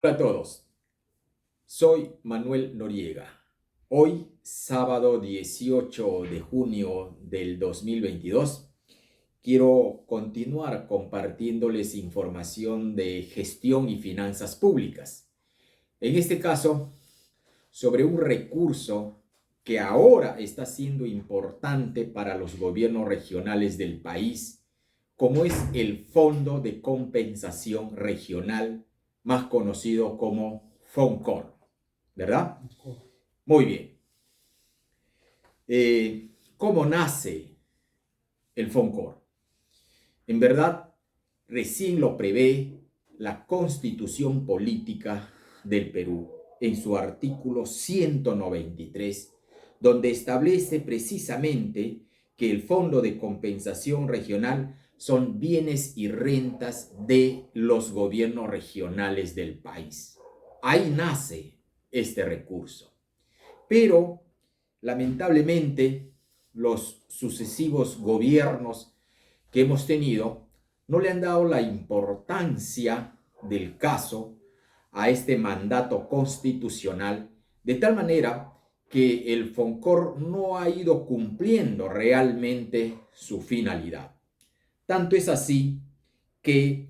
Hola a todos, soy Manuel Noriega. Hoy, sábado 18 de junio del 2022, quiero continuar compartiéndoles información de gestión y finanzas públicas. En este caso, sobre un recurso que ahora está siendo importante para los gobiernos regionales del país, como es el Fondo de Compensación Regional, más conocido como FONCOR, ¿verdad? Muy bien. ¿Cómo nace el FONCOR? En verdad, recién lo prevé la Constitución Política del Perú en su artículo 193, donde establece precisamente que el Fondo de Compensación Regional son bienes y rentas de los gobiernos regionales del país. Ahí nace este recurso. Pero, lamentablemente, los sucesivos gobiernos que hemos tenido no le han dado la importancia del caso a este mandato constitucional, de tal manera que el FONCOR no ha ido cumpliendo realmente su finalidad. Tanto es así que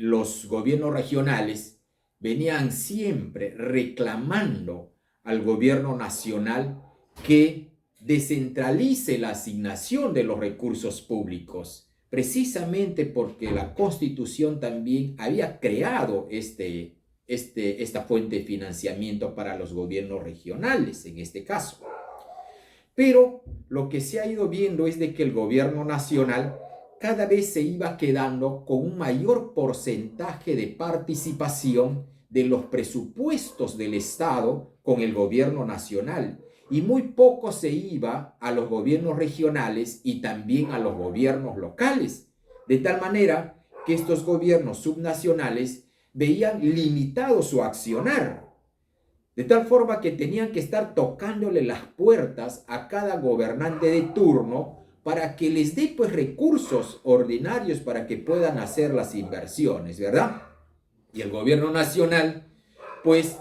los gobiernos regionales venían siempre reclamando al gobierno nacional que descentralice la asignación de los recursos públicos, precisamente porque la Constitución también había creado esta fuente de financiamiento para los gobiernos regionales, en este caso. Pero lo que se ha ido viendo es de que el gobierno nacional cada vez se iba quedando con un mayor porcentaje de participación de los presupuestos del Estado con el gobierno nacional, y muy poco se iba a los gobiernos regionales y también a los gobiernos locales, de tal manera que estos gobiernos subnacionales veían limitado su accionar, de tal forma que tenían que estar tocándole las puertas a cada gobernante de turno para que les dé pues recursos ordinarios para que puedan hacer las inversiones, ¿verdad? Y el gobierno nacional pues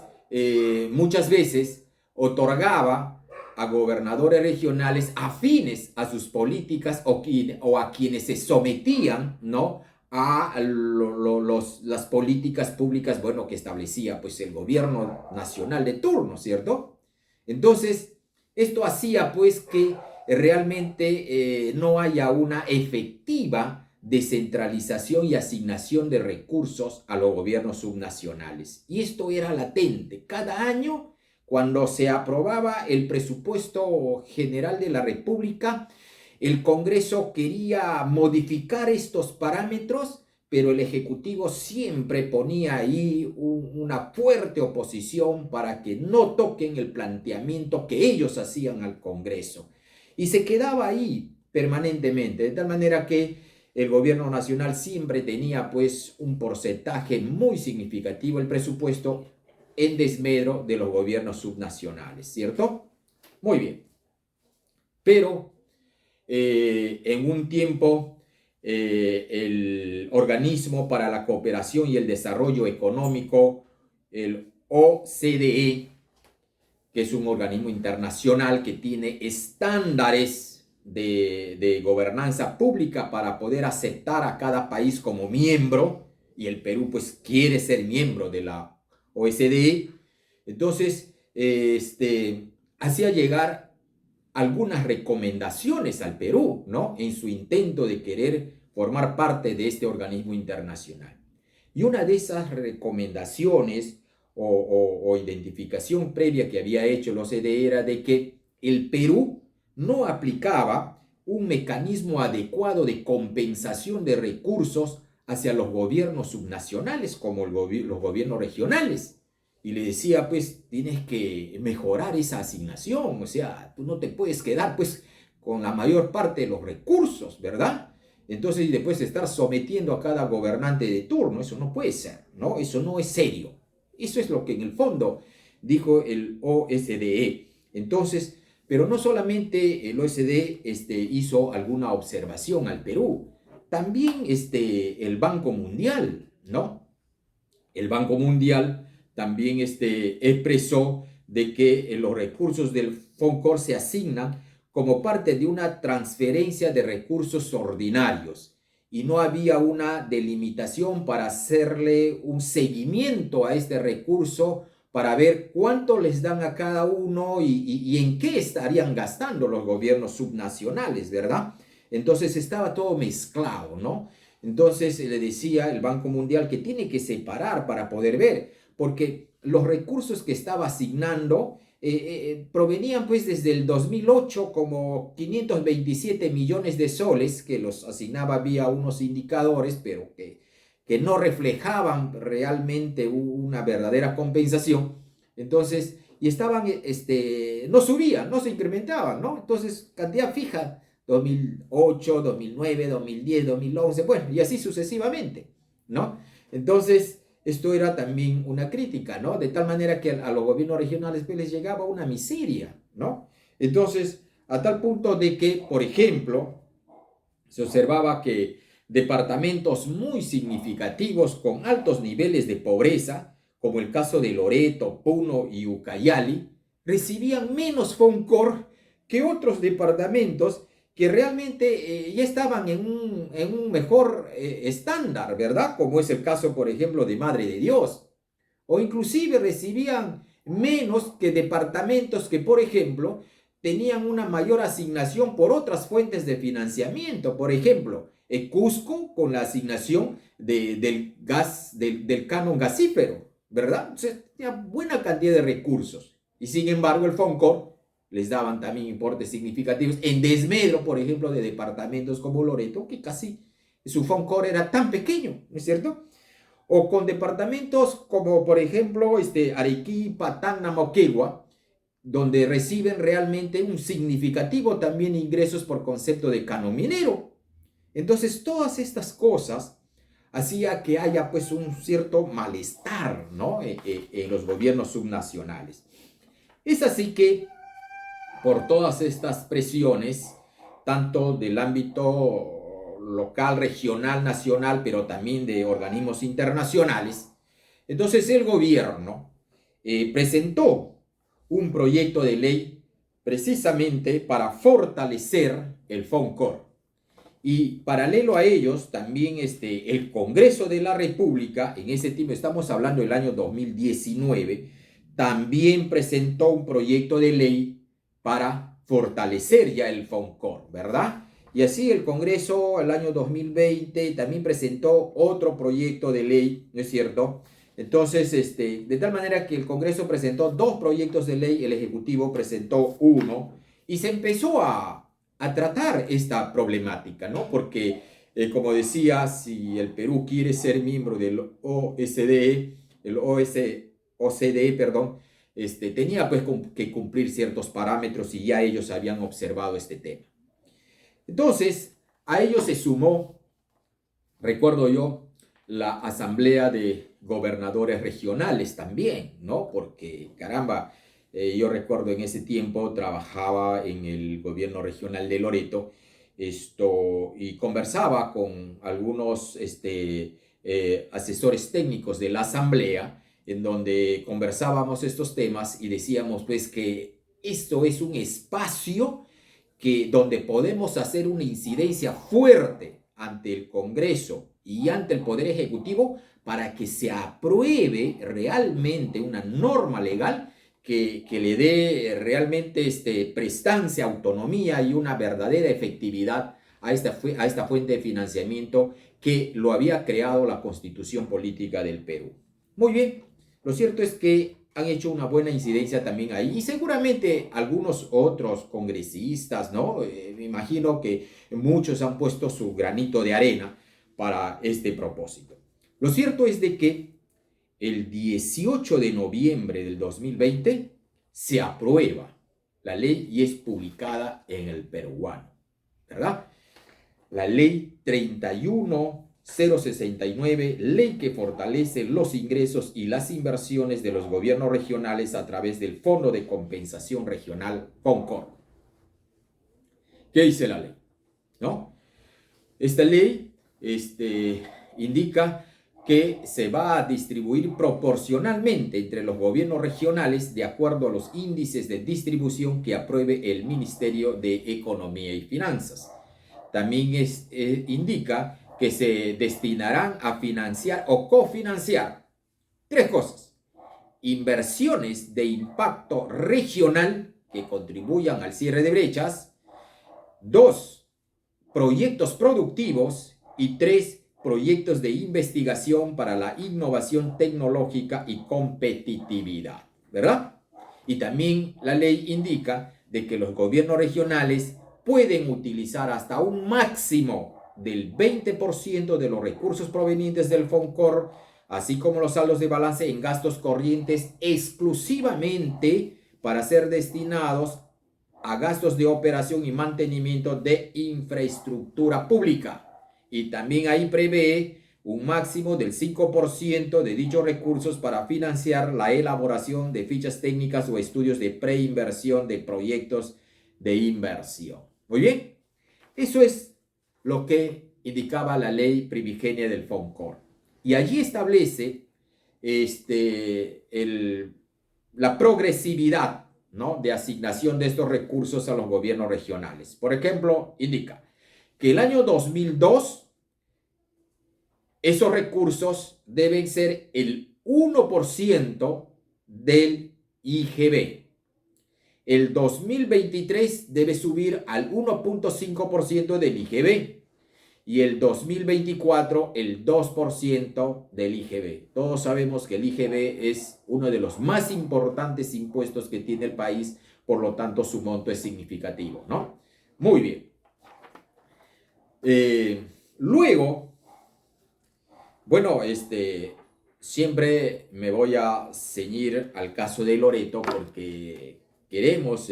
muchas veces otorgaba a gobernadores regionales afines a sus políticas o a quienes se sometían, ¿no?, a las políticas públicas, bueno, que establecía pues el gobierno nacional de turno, ¿cierto? Entonces, esto hacía pues que realmente no haya una efectiva descentralización y asignación de recursos a los gobiernos subnacionales. Y esto era latente. Cada año, cuando se aprobaba el presupuesto general de la República, el Congreso quería modificar estos parámetros, pero el Ejecutivo siempre ponía ahí una fuerte oposición para que no toquen el planteamiento que ellos hacían al Congreso. Y se quedaba ahí permanentemente, de tal manera que el gobierno nacional siempre tenía pues un porcentaje muy significativo del presupuesto en desmedro de los gobiernos subnacionales, ¿cierto? Muy bien. Pero en un tiempo el Organismo para la Cooperación y el Desarrollo Económico, el OCDE, que es un organismo internacional que tiene estándares de gobernanza pública para poder aceptar a cada país como miembro, y el Perú pues quiere ser miembro de la OCDE. Entonces hacía llegar algunas recomendaciones al Perú, ¿no?, en su intento de querer formar parte de este organismo internacional. Y una de esas recomendaciones o identificación previa que había hecho el OCDE era de que el Perú no aplicaba un mecanismo adecuado de compensación de recursos hacia los gobiernos subnacionales como los gobiernos regionales. Y le decía, pues, tienes que mejorar esa asignación, o sea, tú no te puedes quedar, pues, con la mayor parte de los recursos, ¿verdad? Entonces, y después estar sometiendo a cada gobernante de turno, eso no puede ser, ¿no? Eso no es serio. Eso es lo que en el fondo dijo el OSDE. Entonces, pero no solamente el OSDE hizo alguna observación al Perú, también el Banco Mundial, ¿no?, El Banco Mundial también expresó de que los recursos del FONCOR se asignan como parte de una transferencia de recursos ordinarios y no había una delimitación para hacerle un seguimiento a este recurso para ver cuánto les dan a cada uno y en qué estarían gastando los gobiernos subnacionales, ¿verdad? Entonces estaba todo mezclado, ¿no? Entonces le decía el Banco Mundial que tiene que separar para poder ver, porque los recursos que estaba asignando provenían pues desde el 2008 como 527 millones de soles que los asignaba vía unos indicadores, pero que no reflejaban realmente una verdadera compensación. Entonces, y estaban, no subían, no se incrementaban, ¿no? Entonces, cantidad fija, 2008, 2009, 2010, 2011, bueno, y así sucesivamente, ¿no? Entonces, esto era también una crítica, ¿no? De tal manera que a los gobiernos regionales pues, les llegaba una miseria, ¿no? Entonces, a tal punto de que, por ejemplo, se observaba que departamentos muy significativos con altos niveles de pobreza, como el caso de Loreto, Puno y Ucayali, recibían menos FONCOR que otros departamentos que realmente ya estaban en un mejor estándar, ¿verdad? Como es el caso, por ejemplo, de Madre de Dios. O inclusive recibían menos que departamentos que, por ejemplo, tenían una mayor asignación por otras fuentes de financiamiento. Por ejemplo, Cusco con la asignación del gas, del canon gasífero, ¿verdad? Entonces, tenía buena cantidad de recursos. Y sin embargo, el FONCOR les daban también importes significativos en desmedro, por ejemplo, de departamentos como Loreto, que casi su FONCOR era tan pequeño, ¿no es cierto? O con departamentos como, por ejemplo, Arequipa, Tacna, Moquegua, donde reciben realmente un significativo también ingresos por concepto de canon minero. Entonces, todas estas cosas hacía que haya pues un cierto malestar, ¿no? En los gobiernos subnacionales. Es así que por todas estas presiones, tanto del ámbito local, regional, nacional, pero también de organismos internacionales, entonces el gobierno presentó un proyecto de ley precisamente para fortalecer el FONCOR. Y paralelo a ellos, también el Congreso de la República, en ese tiempo estamos hablando del año 2019, también presentó un proyecto de ley para fortalecer ya el FONCOR, ¿verdad? Y así el Congreso el año 2020 también presentó otro proyecto de ley, ¿no es cierto? Entonces, de tal manera que el Congreso presentó dos proyectos de ley, el Ejecutivo presentó uno, y se empezó a tratar esta problemática, ¿no? Porque, como decía, si el Perú quiere ser miembro del OSDE, OCDE, perdón, tenía pues que cumplir ciertos parámetros y ya ellos habían observado este tema. Entonces, a ello se sumó, recuerdo yo, la Asamblea de Gobernadores Regionales también, ¿no? Porque, caramba, yo recuerdo en ese tiempo trabajaba en el gobierno regional de Loreto y conversaba con algunos asesores técnicos de la Asamblea en donde conversábamos estos temas y decíamos pues que esto es un espacio donde podemos hacer una incidencia fuerte ante el Congreso y ante el Poder Ejecutivo para que se apruebe realmente una norma legal que le dé realmente prestancia, autonomía y una verdadera efectividad a esta fuente de financiamiento que lo había creado la Constitución Política del Perú. Muy bien, lo cierto es que han hecho una buena incidencia también ahí y seguramente algunos otros congresistas, ¿no? Me imagino que muchos han puesto su granito de arena para este propósito. Lo cierto es de que el 18 de noviembre del 2020 se aprueba la ley y es publicada en el peruano, ¿verdad? La ley 31069, ley que fortalece los ingresos y las inversiones de los gobiernos regionales a través del Fondo de Compensación Regional FONCOR. ¿Qué dice la ley? ¿No? Esta ley indica que se va a distribuir proporcionalmente entre los gobiernos regionales de acuerdo a los índices de distribución que apruebe el Ministerio de Economía y Finanzas. También indica que se destinarán a financiar o cofinanciar tres cosas: inversiones de impacto regional que contribuyan al cierre de brechas; dos, proyectos productivos; y tres, proyectos de investigación para la innovación tecnológica y competitividad, ¿verdad? Y también la ley indica de que los gobiernos regionales pueden utilizar hasta un máximo del 20% de los recursos provenientes del FONCOR, así como los saldos de balance en gastos corrientes, exclusivamente para ser destinados a gastos de operación y mantenimiento de infraestructura pública. Y también ahí prevé un máximo del 5% de dichos recursos para financiar la elaboración de fichas técnicas o estudios de preinversión de proyectos de inversión. Muy bien, eso es lo que indicaba la ley primigenia del FONCOR. Y allí establece la progresividad, ¿no?, de asignación de estos recursos a los gobiernos regionales. Por ejemplo, indica que el año 2002 esos recursos deben ser el 1% del IGB. El 2023 debe subir al 1.5% del IGB. Y el 2024 el 2% del IGB. Todos sabemos que el IGB es uno de los más importantes impuestos que tiene el país, por lo tanto su monto es significativo, ¿no? Muy bien. Luego, bueno, siempre me voy a ceñir al caso de Loreto porque queremos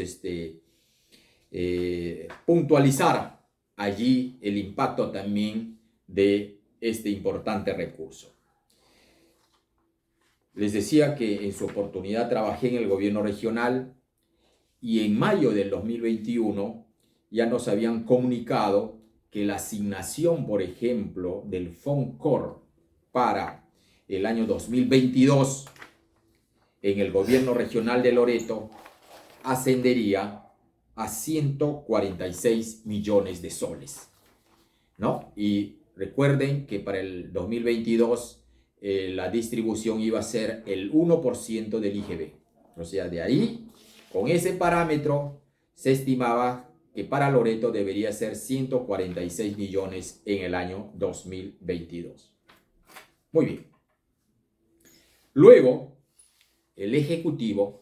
puntualizar allí el impacto también de este importante recurso. Les decía que en su oportunidad trabajé en el gobierno regional y en mayo del 2021 ya nos habían comunicado que la asignación, por ejemplo, del FONCOR para el año 2022 en el gobierno regional de Loreto ascendería a 146 millones de soles, ¿no? Y recuerden que para el 2022 la distribución iba a ser el 1% del IGB. O sea, de ahí, con ese parámetro, se estimaba que para Loreto debería ser 146 millones en el año 2022. Muy bien. Luego, el Ejecutivo,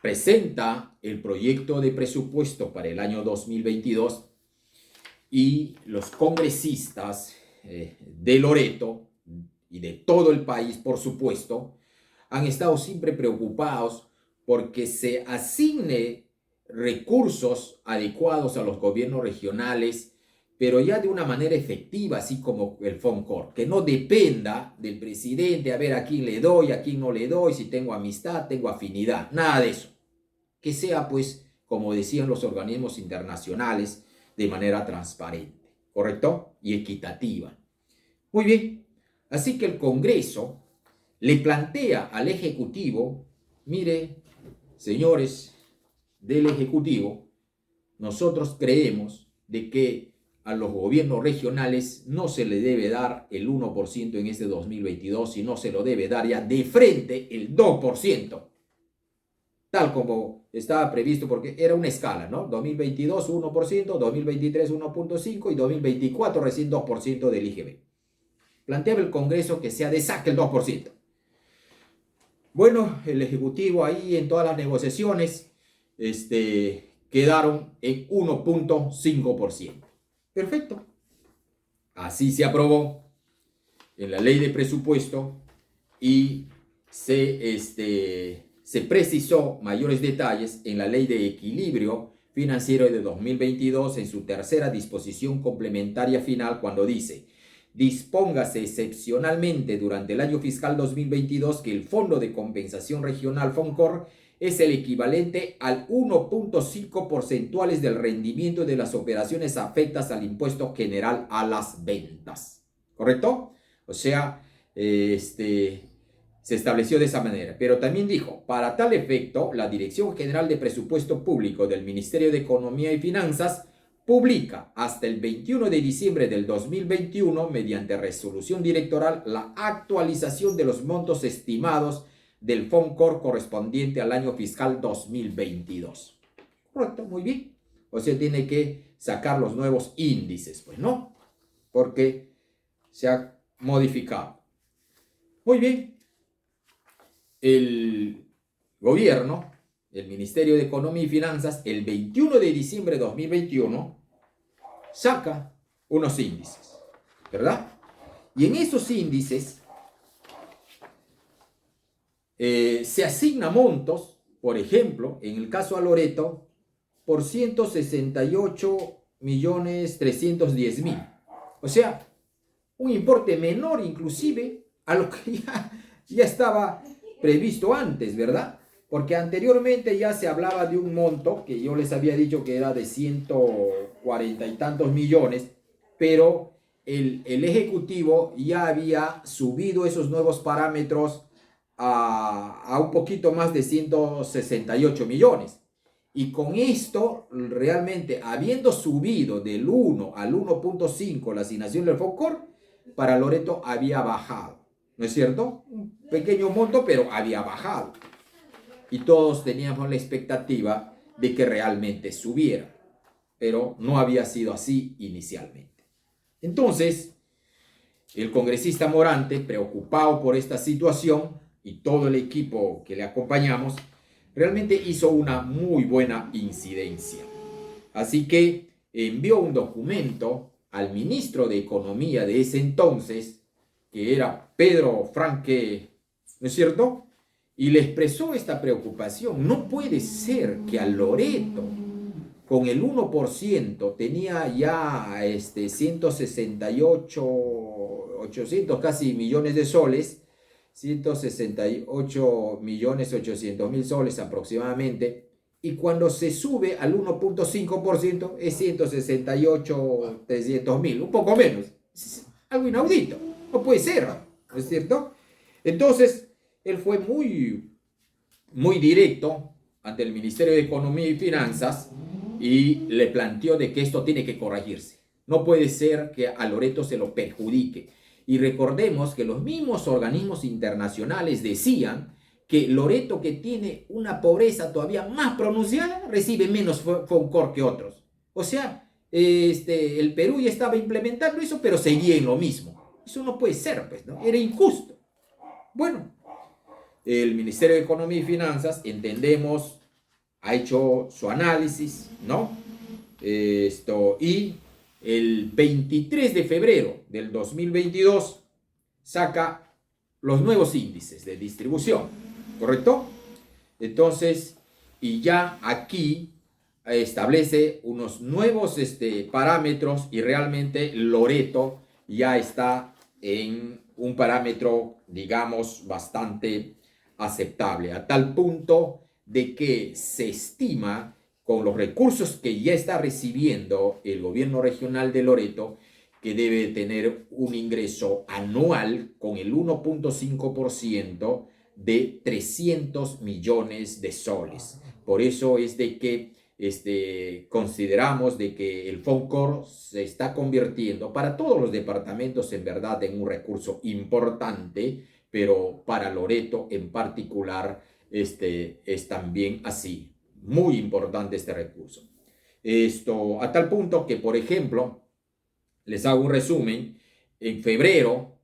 presenta el proyecto de presupuesto para el año 2022 y los congresistas de Loreto y de todo el país, por supuesto, han estado siempre preocupados porque se asigne recursos adecuados a los gobiernos regionales, pero ya de una manera efectiva, así como el FONCOR, que no dependa del presidente, a ver a quién le doy, a quién no le doy, si tengo amistad, tengo afinidad, nada de eso. Que sea, pues, como decían los organismos internacionales, de manera transparente, ¿correcto? Y equitativa. Muy bien, así que el Congreso le plantea al Ejecutivo: mire, señores del Ejecutivo, nosotros creemos de que a los gobiernos regionales no se le debe dar el 1% en este 2022, sino se lo debe dar ya de frente el 2%, tal como estaba previsto, porque era una escala, ¿no? 2022 1%, 2023 1.5% y 2024 recién 2% del IGB. Planteaba el Congreso que sea de saque el 2%. Bueno, el Ejecutivo ahí en todas las negociaciones quedaron en 1.5%. Perfecto. Así se aprobó en la ley de presupuesto y se precisó mayores detalles en la ley de equilibrio financiero de 2022 en su tercera disposición complementaria final, cuando dice: dispóngase excepcionalmente durante el año fiscal 2022 que el Fondo de Compensación Regional FONCOR es el equivalente al 1.5 porcentuales del rendimiento de las operaciones afectas al impuesto general a las ventas. ¿Correcto? O sea, se estableció de esa manera. Pero también dijo, para tal efecto, la Dirección General de Presupuesto Público del Ministerio de Economía y Finanzas publica hasta el 21 de diciembre del 2021, mediante resolución directoral, la actualización de los montos estimados del FONCOR correspondiente al año fiscal 2022. Correcto, muy bien. O sea, tiene que sacar los nuevos índices, pues, ¿no? Porque se ha modificado. Muy bien. El gobierno, el Ministerio de Economía y Finanzas, el 21 de diciembre de 2021, saca unos índices, ¿verdad? Y en esos índices se asigna montos, por ejemplo, en el caso a Loreto, por 168.310.000. O sea, un importe menor inclusive a lo que ya estaba previsto antes, ¿verdad? Porque anteriormente ya se hablaba de un monto que yo les había dicho que era de 140 y tantos millones, pero el Ejecutivo ya había subido esos nuevos parámetros a un poquito más de 168 millones. Y con esto, realmente, habiendo subido del 1 al 1.5 la asignación del FONCOR, para Loreto había bajado. ¿No es cierto? Un pequeño monto, pero había bajado. Y todos teníamos la expectativa de que realmente subiera. Pero no había sido así inicialmente. Entonces, el congresista Morante, preocupado por esta situación, y todo el equipo que le acompañamos, realmente hizo una muy buena incidencia. Así que envió un documento al ministro de Economía de ese entonces, que era Pedro Franque, ¿no es cierto? Y le expresó esta preocupación. No puede ser que a Loreto, con el 1%, tenía ya 168, 800 casi millones de soles, 168.800.000 soles aproximadamente, y cuando se sube al 1.5% es 168.300.000, un poco menos. Es algo inaudito, no puede ser, ¿no es cierto? Entonces, él fue muy directo ante el Ministerio de Economía y Finanzas y le planteó de que esto tiene que corregirse. No puede ser que a Loreto se lo perjudique. Y recordemos que los mismos organismos internacionales decían que Loreto, que tiene una pobreza todavía más pronunciada, recibe menos FONCOR que otros. O sea, el Perú ya estaba implementando eso, pero seguía en lo mismo. Eso no puede ser, pues, ¿no? Era injusto. Bueno, el Ministerio de Economía y Finanzas, entendemos, ha hecho su análisis, ¿no? Y el 23 de febrero del 2022 saca los nuevos índices de distribución, ¿correcto? Entonces, y ya aquí establece unos nuevos parámetros y realmente Loreto ya está en un parámetro, digamos, bastante aceptable, a tal punto de que se estima, con los recursos que ya está recibiendo el gobierno regional de Loreto, que debe tener un ingreso anual con el 1.5% de 300 millones de soles. Por eso es de que consideramos de que el FONCOR se está convirtiendo para todos los departamentos en verdad en un recurso importante, pero para Loreto en particular es también así. Muy importante este recurso. A tal punto que, por ejemplo, les hago un resumen, en febrero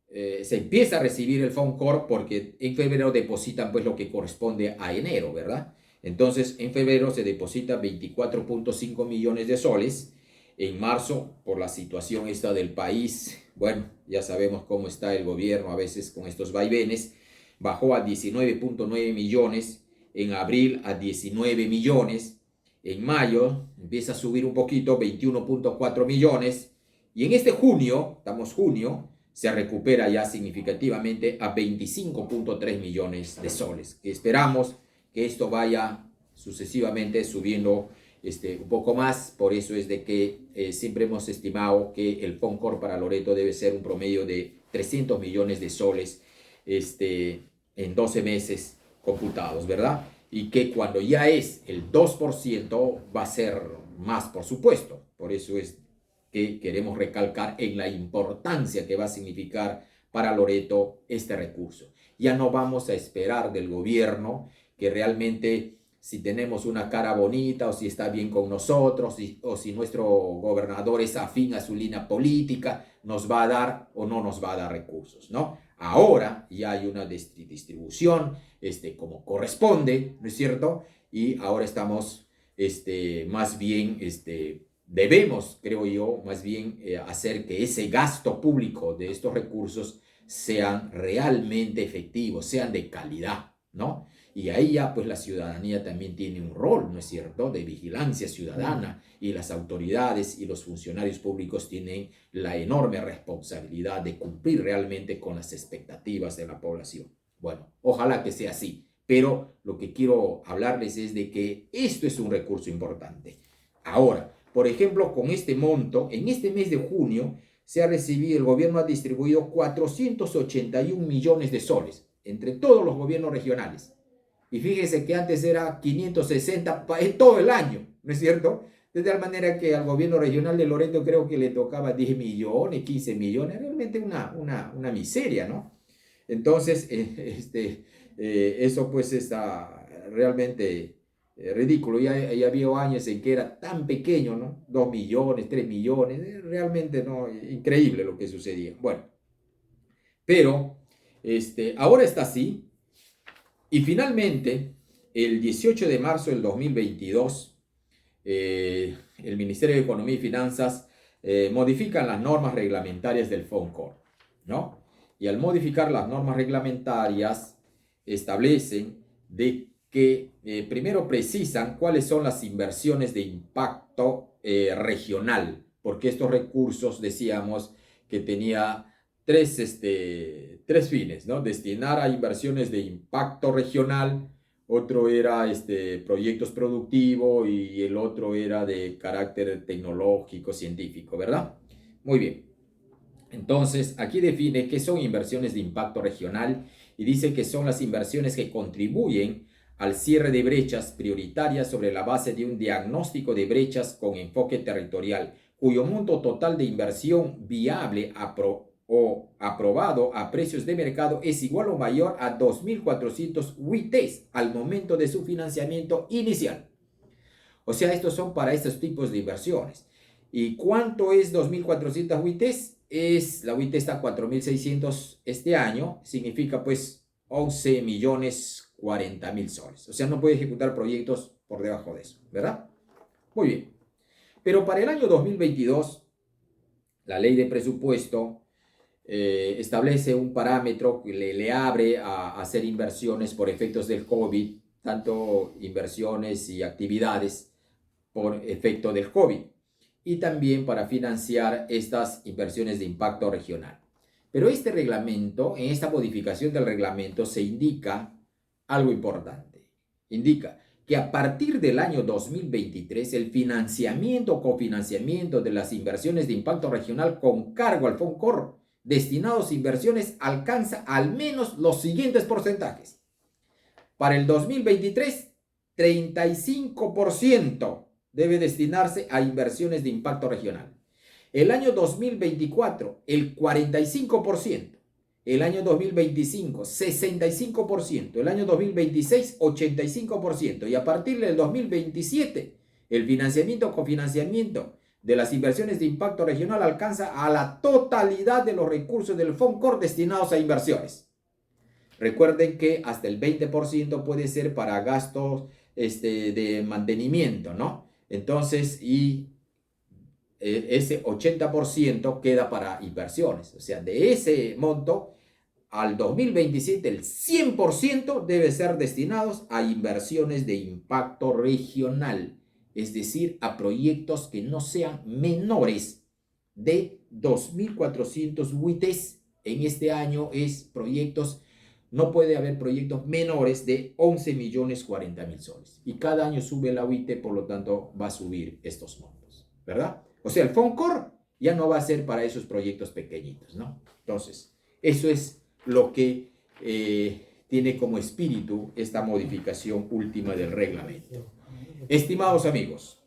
se empieza a recibir el FONCOR porque en febrero depositan pues lo que corresponde a enero, ¿verdad? Entonces, en febrero se deposita 24.5 millones de soles. En marzo, por la situación esta del país, bueno, ya sabemos cómo está el gobierno a veces con estos vaivenes, bajó a 19.9 millones. En abril a 19 millones, en mayo empieza a subir un poquito, 21.4 millones, y en junio, se recupera ya significativamente a 25.3 millones de soles, que esperamos que esto vaya sucesivamente subiendo un poco más. Por eso es de que siempre hemos estimado que el FONCOR para Loreto debe ser un promedio de 300 millones de soles en 12 meses computados, ¿verdad? Y que cuando ya es el 2% va a ser más, por supuesto. Por eso es que queremos recalcar en la importancia que va a significar para Loreto este recurso. Ya no vamos a esperar del gobierno que realmente, si tenemos una cara bonita o si está bien con nosotros o si nuestro gobernador es afín a su línea política, nos va a dar o no nos va a dar recursos, ¿no? Ahora ya hay una distribución como corresponde, ¿no es cierto? Y ahora estamos más bien debemos, creo yo, más bien hacer que ese gasto público de estos recursos sean realmente efectivos, sean de calidad, ¿no? Y ahí ya pues la ciudadanía también tiene un rol, ¿no es cierto?, de vigilancia ciudadana, y las autoridades y los funcionarios públicos tienen la enorme responsabilidad de cumplir realmente con las expectativas de la población. Bueno, ojalá que sea así, pero lo que quiero hablarles es de que esto es un recurso importante. Ahora, por ejemplo, con este monto, en este mes de junio, se ha recibido, el gobierno ha distribuido 481 millones de soles entre todos los gobiernos regionales. Y fíjese que antes era 560 en todo el año, ¿no es cierto? De tal manera que al gobierno regional de Loreto creo que le tocaba 10 millones, 15 millones, realmente una miseria, ¿no? Entonces, eso pues está realmente ridículo. Ya había años en que era tan pequeño, ¿no? 2 millones, 3 millones, realmente no, increíble lo que sucedía. Bueno, pero ahora está así. Y finalmente, el 18 de marzo del 2022, el Ministerio de Economía y Finanzas modifica las normas reglamentarias del FONCOR, ¿no? Y al modificar las normas reglamentarias, establecen de que primero precisan cuáles son las inversiones de impacto regional, porque estos recursos, decíamos, que tenía tres fines, ¿no? Destinar a inversiones de impacto regional, otro era proyectos productivos y el otro era de carácter tecnológico, científico, ¿verdad? Muy bien. Entonces, aquí define qué son inversiones de impacto regional y dice que son las inversiones que contribuyen al cierre de brechas prioritarias sobre la base de un diagnóstico de brechas con enfoque territorial, cuyo monto total de inversión viable o aprobado a precios de mercado es igual o mayor a 2.400 UITs al momento de su financiamiento inicial. O sea, estos son para estos tipos de inversiones. ¿Y cuánto es 2.400 UITs? La UIT está a 4.600 este año, significa pues 11.040.000 soles. O sea, no puede ejecutar proyectos por debajo de eso, ¿verdad? Muy bien. Pero para el año 2022, la ley de presupuesto establece un parámetro que le abre a hacer inversiones por efectos del COVID, tanto inversiones y actividades por efecto del COVID, y también para financiar estas inversiones de impacto regional. Pero este reglamento, en esta modificación del reglamento, se indica algo importante. Indica que a partir del año 2023, el financiamiento o cofinanciamiento de las inversiones de impacto regional con cargo al FONCOR destinados a inversiones alcanza al menos los siguientes porcentajes. Para el 2023, 35% debe destinarse a inversiones de impacto regional. El año 2024, el 45%. El año 2025, 65%. El año 2026, 85%. Y a partir del 2027, el financiamiento cofinanciamiento de las inversiones de impacto regional alcanza a la totalidad de los recursos del FONCOR destinados a inversiones. Recuerden que hasta el 20% puede ser para gastos de mantenimiento, ¿no? Entonces, ese 80% queda para inversiones. O sea, de ese monto, al 2027, el 100% debe ser destinados a inversiones de impacto regional. Es decir, a proyectos que no sean menores de 2.400 UITs. En este año es proyectos no puede haber proyectos menores de 11.040.000 soles. Y cada año sube la OIT, por lo tanto va a subir estos montos, ¿verdad? O sea, el FONCOR ya no va a ser para esos proyectos pequeñitos, ¿no? Entonces, eso es lo que tiene como espíritu esta modificación última del reglamento. Estimados amigos,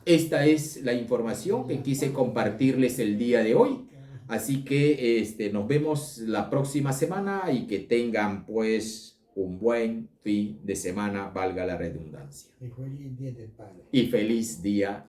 esta es la información que quise compartirles el día de hoy. Así que nos vemos la próxima semana y que tengan pues un buen fin de semana, valga la redundancia. Y feliz Día del Padre. Y feliz Día